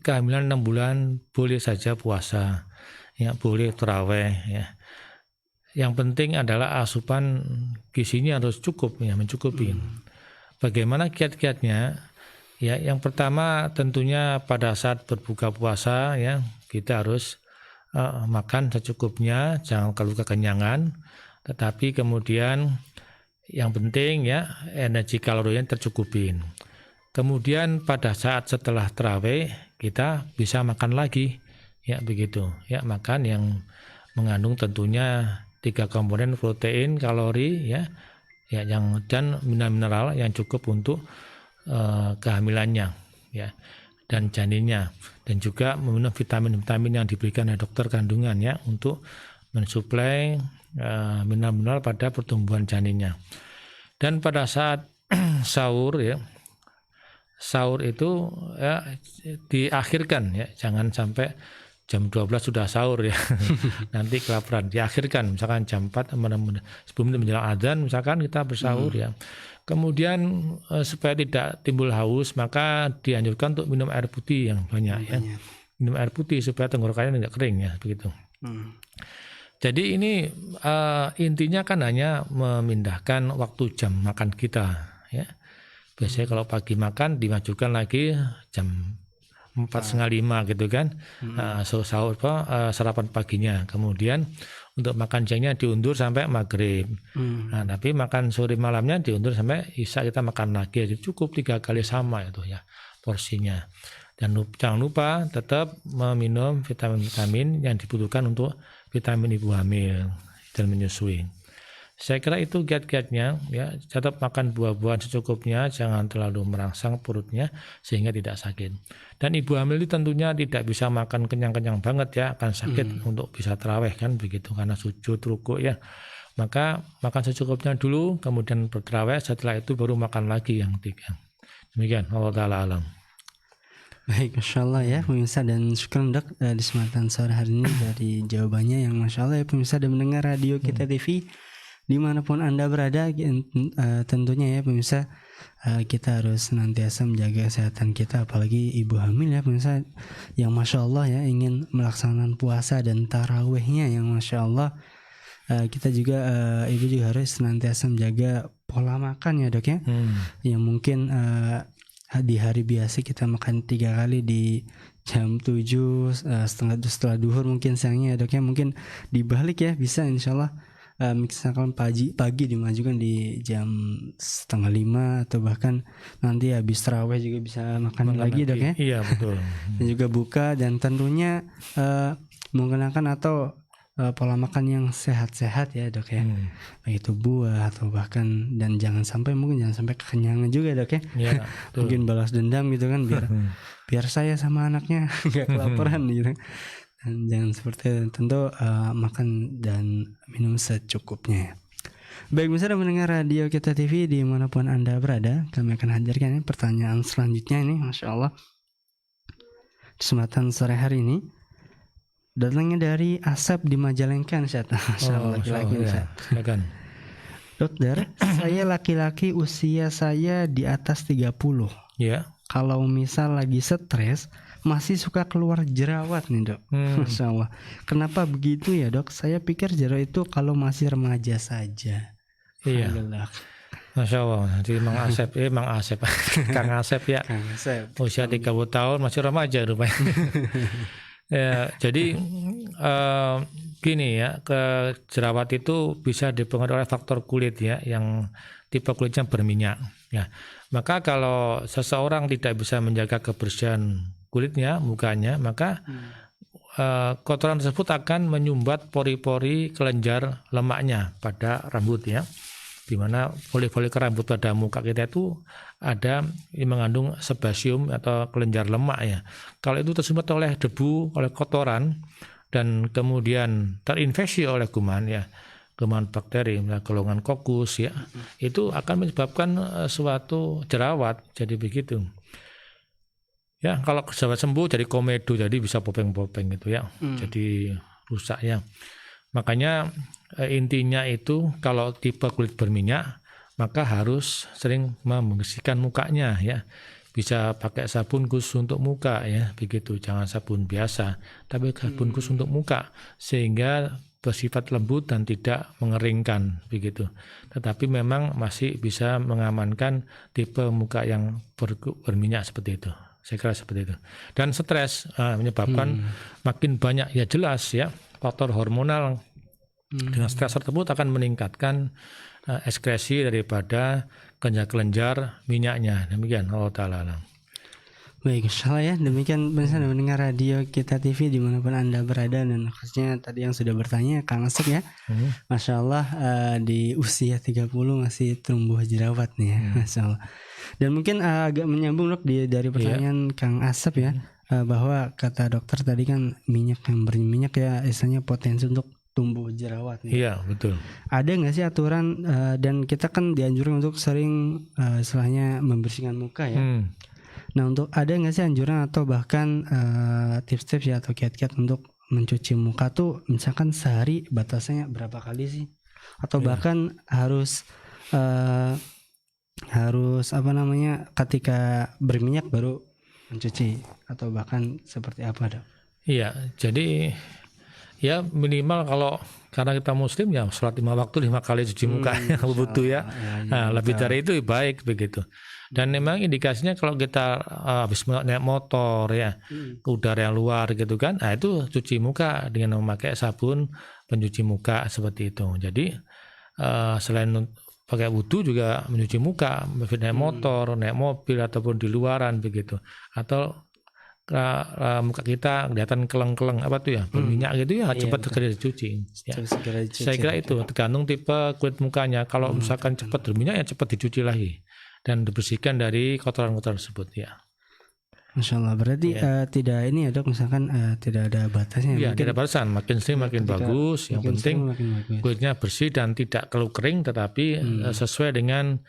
kehamilan 6 bulan boleh saja puasa, ya boleh tarawih ya. Yang penting adalah asupan gizinya harus cukup ya, mencukupi. Bagaimana kiat-kiatnya? Ya, yang pertama tentunya pada saat berbuka puasa ya, kita harus makan secukupnya, jangan kalau kekenyangan. Tetapi kemudian yang penting ya, energi kalorinya tercukupin. Kemudian pada saat setelah tarawih kita bisa makan lagi ya, begitu ya, makan yang mengandung tentunya 3 komponen protein, kalori ya yang dan mineral yang cukup untuk kehamilannya ya dan janinnya, dan juga meminum vitamin-vitamin yang diberikan oleh dokter kandungan ya untuk mensuplai mineral-mineral pada pertumbuhan janinnya. Dan pada saat sahur ya, sahur itu ya diakhirkan ya, jangan sampai jam 12 sudah sahur ya. Nanti kelaparan, diakhirkan misalkan jam 4 sebelum menjelang adzan misalkan kita bersahur ya. Kemudian supaya tidak timbul haus, maka dianjurkan untuk minum air putih yang banyak ya. Minum air putih supaya tenggorokannya tidak kering ya, begitu. Jadi ini intinya kan hanya memindahkan waktu jam makan kita ya. Biasanya kalau pagi makan dimajukan lagi jam 4:30 gitu kan, sahur sarapan paginya. Kemudian untuk makan siangnya diundur sampai maghrib. Nah, tapi makan sore malamnya diundur sampai isya, kita makan lagi. Jadi cukup 3 kali sama itu ya porsinya. Dan jangan lupa tetap meminum vitamin-vitamin yang dibutuhkan untuk vitamin ibu hamil dan menyusui. Saya kira itu kiat-kiatnya ya, tetap makan buah-buahan secukupnya, jangan terlalu merangsang perutnya sehingga tidak sakit. Dan ibu hamil itu tentunya tidak bisa makan kenyang-kenyang banget ya, akan sakit untuk bisa tarawih kan begitu, karena sujud rukuk ya. Maka makan secukupnya dulu, kemudian bertarawih, setelah itu baru makan lagi yang 3. Demikian, Allah Ta'ala alam. Baik, Masya Allah ya pemirsa, dan syukur dok di kesempatan sore hari ini dari jawabannya yang Masya Allah ya pemirsa, dan mendengar radio kita TV dimanapun Anda berada. Tentunya ya pemirsa, kita harus senantiasa menjaga kesehatan kita, apalagi ibu hamil ya pemirsa, yang Masya Allah ya ingin melaksanakan puasa dan tarawihnya yang Masya Allah. Kita juga ibu juga harus senantiasa menjaga pola makan ya dok ya, yang mungkin di hari biasa kita makan 3 kali di jam 7 setelah duhur mungkin siangnya ya dok ya, mungkin dibalik ya bisa insyaallah, misalkan pagi dimajukan di jam 4:30 atau bahkan nanti habis tarawih juga bisa makan lagi dok ya. Iya betul. Dan juga buka, dan tentunya menggunakan atau pola makan yang sehat-sehat ya dok ya, baik itu buah atau bahkan, dan jangan sampai kekenyangan juga dok ya. Iya, mungkin balas dendam gitu kan, biar saya sama anaknya nggak kelaparan gitu. Dan jangan seperti itu. Tentu makan dan minum secukupnya ya. Baik, bisa mendengar radio kita TV dimanapun Anda berada, kami akan hadirkan pertanyaan selanjutnya ini, Masya Allah, kesempatan sore hari ini. Datangnya dari Asep di Majalengka, Masya Allah, laki-laki ya. Silakan. Dokter, saya laki-laki, usia saya di atas 30. Ya. Kalau misal lagi stres, masih suka keluar jerawat nih dok. Masya Allah. Kenapa begitu ya dok? Saya pikir jerawat itu kalau masih remaja saja. Iya. Masya Allah. Jadi Mang Asep, Kang Asep ya. Kang Asep. Usia 30 tahun masih remaja rupanya. Ya, jadi gini ya, jerawat itu bisa dipengaruhi oleh faktor kulit ya, yang tipe kulitnya berminyak. Ya, maka kalau seseorang tidak bisa menjaga kebersihan kulitnya, mukanya, maka kotoran tersebut akan menyumbat pori-pori kelenjar lemaknya pada rambut ya, di mana folikel rambut pada muka kita itu ada yang mengandung sebasium atau kelenjar lemak ya. Kalau itu tersumbat oleh debu, oleh kotoran, dan kemudian terinfeksi oleh kuman ya, kuman bakteri, golongan kokus ya, itu akan menyebabkan suatu jerawat. Jadi begitu. Ya, kalau jerawat sembuh jadi komedo, jadi bisa popeng-popeng gitu ya. Jadi rusak ya. Makanya intinya itu kalau tipe kulit berminyak, maka harus sering membersihkan mukanya ya. Bisa pakai sabun khusus untuk muka ya, begitu. Jangan sabun biasa, tapi sabun khusus untuk muka, sehingga bersifat lembut dan tidak mengeringkan begitu. Tetapi memang masih bisa mengamankan tipe muka yang berminyak seperti itu. Saya kira seperti itu. Dan stres menyebabkan makin banyak ya, jelas ya, faktor hormonal dengan stres tersebut akan meningkatkan ekskresi daripada kelenjar-kelenjar minyaknya. Demikian Allah Ta'ala. Baik, insyaallah ya. Demikian bisa mendengar radio kita TV dimanapun Anda berada, dan khususnya tadi yang sudah bertanya Kang Asep ya. Masya Allah, di usia 30 masih tumbuh jerawat nih ya. Masya Allah. Dan mungkin agak menyambung dok dari pertanyaan Kang Asep ya, bahwa kata dokter tadi kan minyak yang berminyak ya, istilahnya potensi untuk tumbuh jerawat nih. Iya, betul. Ada nggak sih aturan, dan kita kan dianjurkan untuk sering istilahnya membersihkan muka ya. Nah, untuk ada nggak sih anjuran atau bahkan tips-tips ya atau kiat-kiat untuk mencuci muka tuh, misalkan sehari batasnya berapa kali sih? Atau bahkan harus apa namanya, ketika berminyak baru mencuci, atau bahkan seperti apa dok? Iya, jadi ya minimal kalau karena kita muslim ya sholat 5 waktu 5 kali cuci muka yang butuh ya. Nah, lebih dari itu baik begitu. Dan memang indikasinya kalau kita habis naik motor ya, ke udara yang luar gitu kan, nah itu cuci muka dengan memakai sabun pencuci muka seperti itu. Jadi selain pakai wudu juga mencuci muka, naik motor, naik mobil ataupun di luaran begitu. Atau muka kita kelihatan keleng-keleng apa tuh ya, berminyak gitu ya, cepat segera dicuci ya. Saya kira itu tergantung tipe kulit mukanya. Kalau misalkan cepat berminyak ya cepat dicuci lagi dan dibersihkan dari kotoran-kotoran tersebut ya. Masya Allah. Berarti tidak ini ya dok, misalkan tidak ada batasnya. Iya, tidak ada batasan. Makin sering makin bagus. Yang penting kulitnya bersih dan tidak keluh kering, tetapi sesuai dengan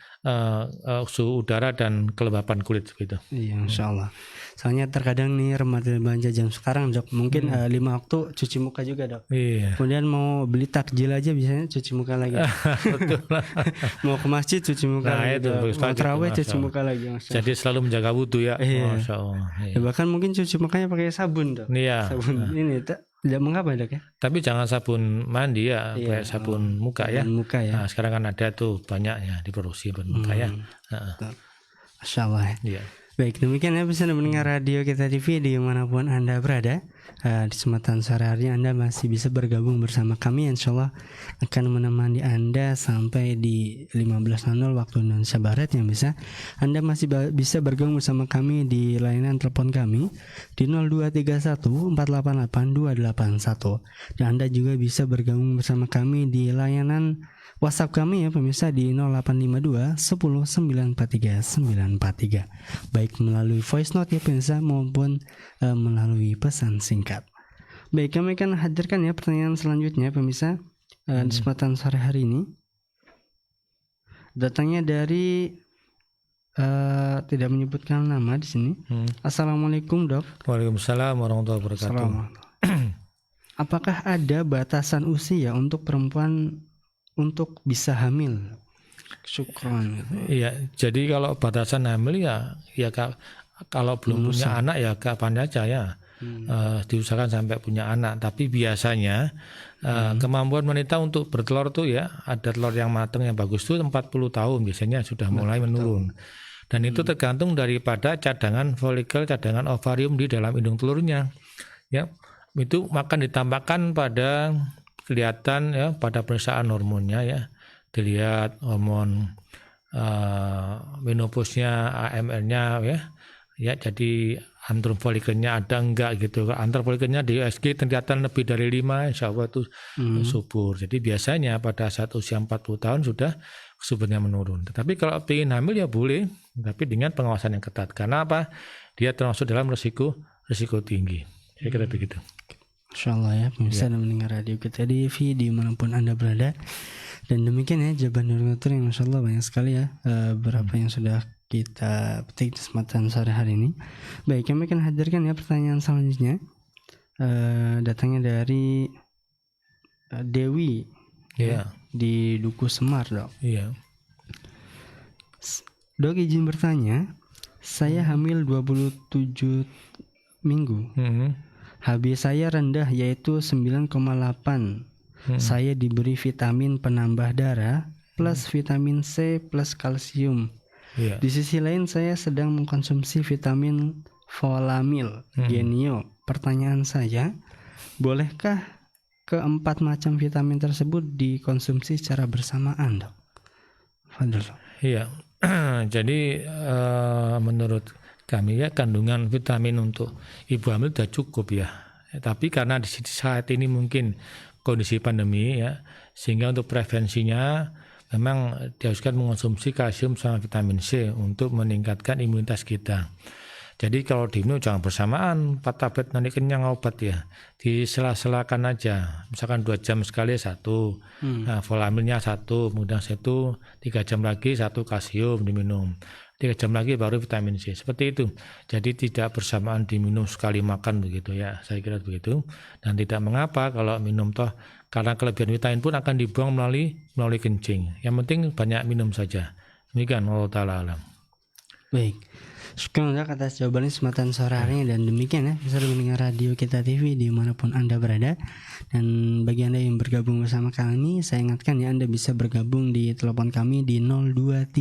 suhu udara dan kelembapan kulit gitu. Iya, Masya Allah. Soalnya terkadang nih remaja jam sekarang dok, mungkin 5 waktu cuci muka juga dok. Iya. Kemudian mau beli takjil aja biasanya cuci muka lagi. Betul. Mau ke masjid cuci muka lagi. Itu Mau terawih cuci muka lagi. Jadi selalu menjaga wudhu ya. Iya. Masya Allah. Iya. Ya, bahkan mungkin cuci mukanya pakai sabun dok. Iya. Sabun ini tidak mengapa dok ya. Tapi jangan sabun mandi ya, kayak sabun muka ya. Muka ya. Nah, sekarang kan ada tuh banyak ya diproduksi buat muka ya. Masya Allah. Iya. Baik, demikian ya bisa mendengar radio kita TV dimanapun Anda berada. Di kesempatan sore hari Anda masih bisa bergabung bersama kami. Insya Allah akan menemani Anda sampai di 15.00 waktu Indonesia Barat, yang bisa Anda masih bisa bergabung bersama kami di layanan telepon kami di 0231 488 281. Dan Anda juga bisa bergabung bersama kami di layanan WhatsApp kami ya pemirsa di 0852 10 943 943, baik melalui voice note ya pemirsa maupun melalui pesan singkat. Baik, kami akan hadirkan ya pertanyaan selanjutnya pemirsa di kesempatan sore hari ini. Datangnya dari tidak menyebutkan nama di sini. Assalamualaikum dok. Waalaikumsalam warahmatullahi wabarakatuh. Apakah ada batasan usia untuk perempuan untuk bisa hamil? Syukron. Iya, jadi kalau batasan hamil ya kalau belum punya anak ya kapan aja ya. Diusahakan sampai punya anak. Tapi biasanya kemampuan wanita untuk bertelur tuh ya, ada telur yang matang yang bagus tuh 40 tahun biasanya sudah mulai menurun. Dan itu tergantung daripada cadangan folikel, cadangan ovarium di dalam indung telurnya. Ya, itu akan ditambahkan pada kelihatan ya pada pemeriksaan hormonnya ya, dilihat hormon menopausnya, AML-nya ya, jadi antrum folikelnya ada enggak gitu. Antrum folikelnya di USG kelihatan lebih dari 5, insya Allah itu subur. Jadi biasanya pada saat usia 40 tahun sudah suburnya menurun. Tetapi kalau ingin hamil ya boleh, tapi dengan pengawasan yang ketat. Karena apa? Dia termasuk dalam risiko tinggi. Saya kira begitu. Insya Allah ya pemirsa dan mendengar radio kita di TV dimanapun Anda berada. Dan demikian ya jawaban dokter yang Masya Allah banyak sekali ya berapa yang sudah kita petik di kesempatan sore hari ini. Baik, kami akan hadirkan ya pertanyaan selanjutnya. Datangnya dari Dewi di Duku Semar dok. Iya. Dok, izin bertanya, saya hamil 27 minggu. HB saya rendah yaitu 9,8. Saya diberi vitamin penambah darah plus vitamin C plus kalsium. Di sisi lain saya sedang mengkonsumsi vitamin folamil, genio. Pertanyaan saya, bolehkah keempat macam vitamin tersebut dikonsumsi secara bersamaan dok? Fadil. Iya. Jadi menurut kami ya kandungan vitamin untuk ibu hamil sudah cukup ya. Tapi karena di saat ini mungkin kondisi pandemi ya, sehingga untuk prevensinya memang diharuskan mengonsumsi kalsium sama vitamin C untuk meningkatkan imunitas kita. Jadi kalau diminum jangan bersamaan 4 tablet nanti kenyang obat ya. Disela-selakan aja. Misalkan 2 jam sekali 1. Nah, folamilnya 1, kemudian 1 3 jam lagi 1 kalsium diminum. 3 jam lagi baru vitamin C. Seperti itu. Jadi tidak bersamaan diminum sekali makan begitu ya. Saya kira begitu. Dan tidak mengapa kalau minum toh karena kelebihan vitamin pun akan dibuang melalui kencing. Yang penting banyak minum saja. Demikian Allah taala alam. Baik. Syukur atas jawabannya kesempatan sore hari ini. Dan demikian ya bisa mendengar radio kita TV dimanapun Anda berada. Dan bagi Anda yang bergabung bersama kami, saya ingatkan ya Anda bisa bergabung di telepon kami di 0231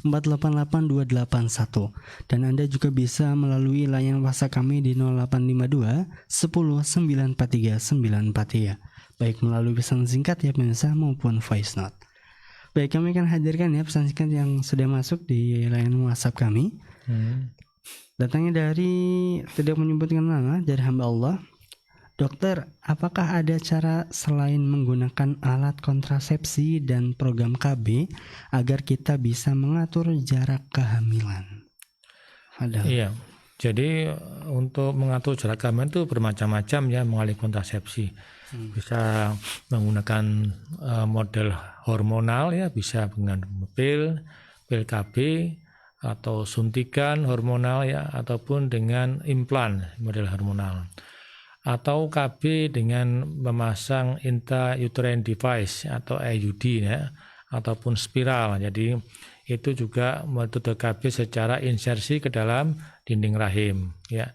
488 281. Dan Anda juga bisa melalui layanan WhatsApp kami di 0852 10 943 943, baik melalui pesan singkat ya pemirsa maupun voice note. Baik, kami akan hadirkan ya pesan singkat yang sudah masuk di layanan WhatsApp kami. Datangnya dari tidak menyebutkan nama, dari hamba Allah. Dokter, apakah ada cara selain menggunakan alat kontrasepsi dan program KB agar kita bisa mengatur jarak kehamilan? Iya, Jadi untuk mengatur jarak kehamilan itu bermacam-macam ya melalui kontrasepsi. Bisa menggunakan model hormonal ya, bisa dengan pil KB atau suntikan hormonal ya, ataupun dengan implan model hormonal. Atau KB dengan memasang intrauterine device atau IUD ya, ataupun spiral. Jadi itu juga metode KB secara insersi ke dalam dinding rahim ya.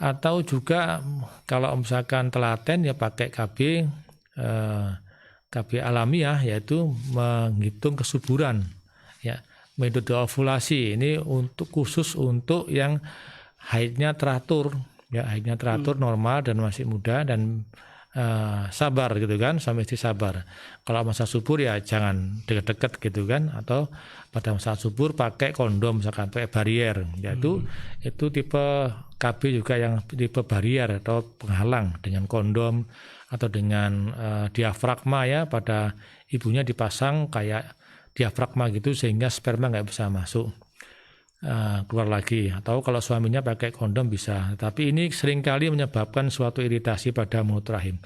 Atau juga kalau misalkan telaten ya pakai KB alamiah, yaitu menghitung kesuburan ya. Metode ovulasi ini khusus untuk yang haidnya teratur ya, haidnya teratur normal dan masih muda dan sabar gitu kan, sampai istri sabar. Kalau masa subur ya jangan deket-deket gitu kan, atau pada masa subur pakai kondom misalkan, pakai barier, yaitu itu tipe KB juga yang tipe barier atau penghalang dengan kondom atau dengan diafragma ya, pada ibunya dipasang kayak diafragma gitu sehingga sperma nggak bisa masuk keluar lagi. Atau kalau suaminya pakai kondom bisa, tapi ini seringkali menyebabkan suatu iritasi pada mulut rahim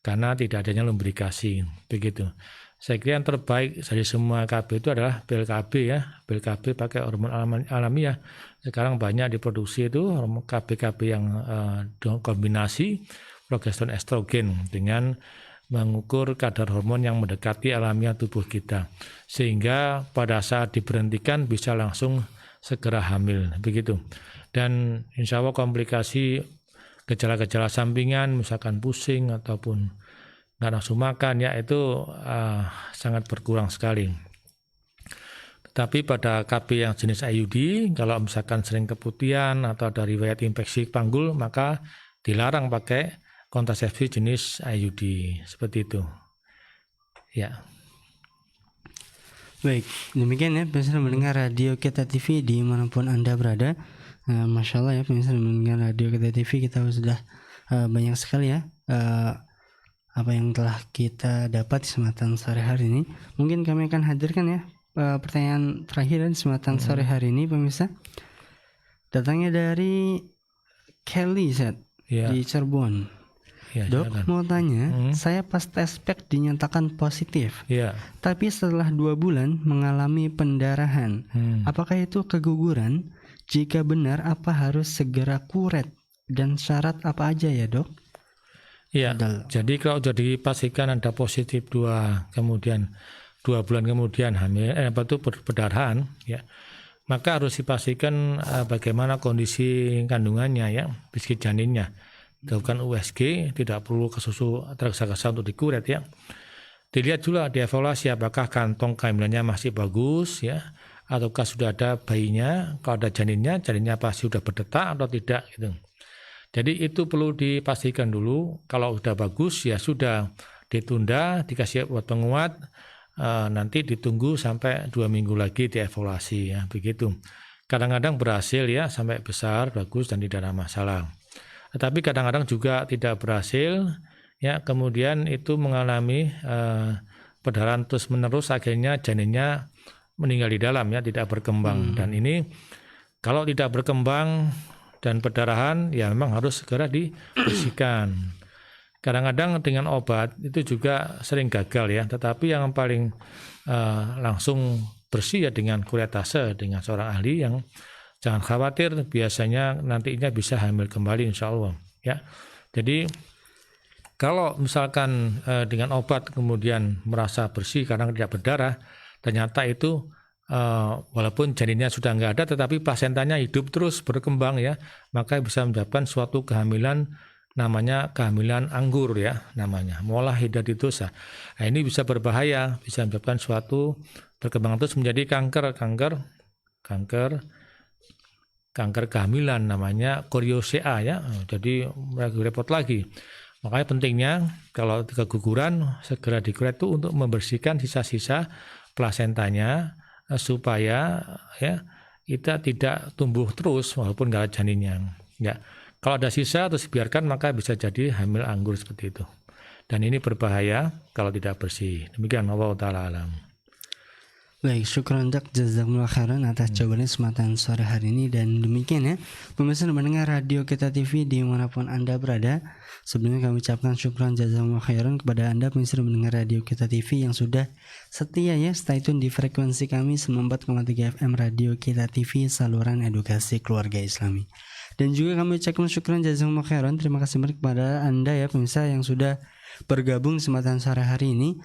karena tidak adanya lubrikasi begitu. Saya kira yang terbaik dari semua KB itu adalah pil KB ya, pil KB pakai hormon alamiah. Sekarang banyak diproduksi itu KB yang kombinasi progesteron estrogen dengan mengukur kadar hormon yang mendekati alamiah tubuh kita, sehingga pada saat diberhentikan bisa langsung segera hamil begitu. Dan insya Allah komplikasi gejala-gejala sampingan misalkan pusing ataupun nggak nafsu makan ya itu sangat berkurang sekali. Tetapi pada KB yang jenis IUD, kalau misalkan sering keputihan atau ada riwayat infeksi panggul, maka dilarang pakai kontrasepsi jenis IUD seperti itu ya. Baik, demikian ya pemirsa mendengar Radio Kita TV dimanapun Anda berada. Masya Allah ya pemirsa mendengar Radio Kita TV, kita sudah banyak sekali ya apa yang telah kita dapat di kesempatan sore hari ini. Mungkin kami akan hadirkan ya pertanyaan terakhir di kesempatan sore hari ini pemirsa. Datangnya dari Kelly di Cirebon. Ya, Dok, silakan. mau tanya, saya pas tes pack dinyatakan positif, tapi setelah 2 bulan mengalami pendarahan. Apakah itu keguguran? Jika benar, apa harus segera kuret? Dan syarat apa aja ya dok? Iya, jadi kalau sudah dipastikan ada positif 2 bulan kemudian hamil, perdarahan, ya, maka harus dipastikan bagaimana kondisi kandungannya ya, fisik janinnya. Dilakukan USG, tidak perlu ke susu tergesa-gesa untuk dikuret ya. Dilihat juga, dievaluasi apakah kantong kehamilannya masih bagus ya, ataukah sudah ada bayinya. Kalau ada janinnya pasti sudah berdetak atau tidak gitu. Jadi itu perlu dipastikan dulu. Kalau sudah bagus ya sudah ditunda, dikasih obat penguat, nanti ditunggu sampai 2 minggu lagi dievaluasi ya, begitu. Kadang-kadang berhasil ya sampai besar, bagus dan tidak ada masalah. Tetapi kadang-kadang juga tidak berhasil ya, kemudian itu mengalami perdarahan terus menerus, akhirnya janinnya meninggal di dalam ya, tidak berkembang. Dan ini kalau tidak berkembang dan perdarahan ya memang harus segera dibersihkan. Kadang-kadang dengan obat itu juga sering gagal ya, tetapi yang paling langsung bersih ya dengan kuretase, dengan seorang ahli yang jangan khawatir, biasanya nantinya bisa hamil kembali insya Allah ya. Jadi kalau misalkan dengan obat kemudian merasa bersih karena tidak berdarah, ternyata itu walaupun janinnya sudah nggak ada tetapi plasentannya hidup terus berkembang ya, maka bisa menyebabkan suatu kehamilan, namanya kehamilan anggur ya, namanya mola hidatidosa. Nah, ini bisa berbahaya, bisa menyebabkan suatu berkembang terus menjadi kanker kehamilan, namanya koriosea ya. Jadi repot lagi. Makanya pentingnya kalau keguguran segera dikuret itu untuk membersihkan sisa-sisa plasentanya supaya ya kita tidak tumbuh terus walaupun nggak ada janinnya. Ya, kalau ada sisa terus dibiarkan maka bisa jadi hamil anggur seperti itu. Dan ini berbahaya kalau tidak bersih. Demikian Allah Ta'ala alam. Baik, syukran Dak, jazakumullah khairan atas jawabannya kesempatan sore hari ini. Dan demikian ya pemirsa mendengar Radio Kita TV dimanapun Anda berada. Sebelumnya kami ucapkan syukran jazakumullah khairan kepada Anda pemirsa mendengar Radio Kita TV yang sudah setia ya stay tune di frekuensi kami 94,3 FM Radio Kita TV, saluran edukasi keluarga Islami. Dan juga kami ucapkan syukran jazakumullah khairan, terima kasih banyak kepada Anda ya pemirsa yang sudah bergabung kesempatan sore hari ini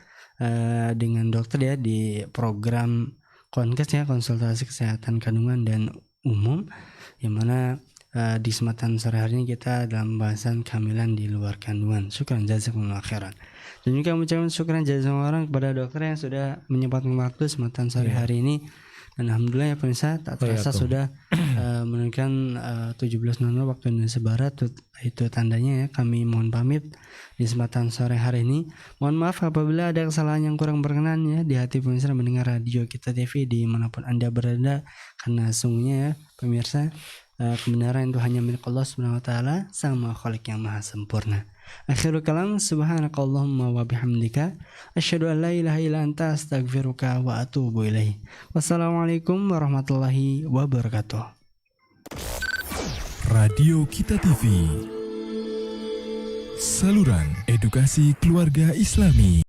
dengan dokter ya di program Konkes ya, konsultasi kesehatan kandungan dan umum, yang mana di kesempatan sore hari ini kita dalam pembahasan kehamilan di luar kandungan. Syukran jazakumullah khairan. Dan juga kami ucapkan syukran jazakumullah khairan kepada dokter yang sudah menyempatkan waktu kesempatan sore hari ini. Dan alhamdulillah ya pemirsa, tak terasa sudah menunjukkan 17.00 waktu Indonesia Barat. Itu tandanya ya kami mohon pamit di kesempatan sore hari ini. Mohon maaf apabila ada kesalahan yang kurang berkenan ya di hati pemirsa mendengar Radio Kita TV dimanapun Anda berada, karena sungguhnya ya pemirsa kebenaran itu hanya milik Allah Subhanahu wa taala, Sang Maha Khalik yang maha sempurna. Akhirul kalam, subhanakallahumma wa bihamdika asyhadu an la ilaha illa anta astaghfiruka wa atubu ilaih. Wassalamualaikum warahmatullahi wabarakatuh. Radio Kita TV, saluran edukasi keluarga Islami.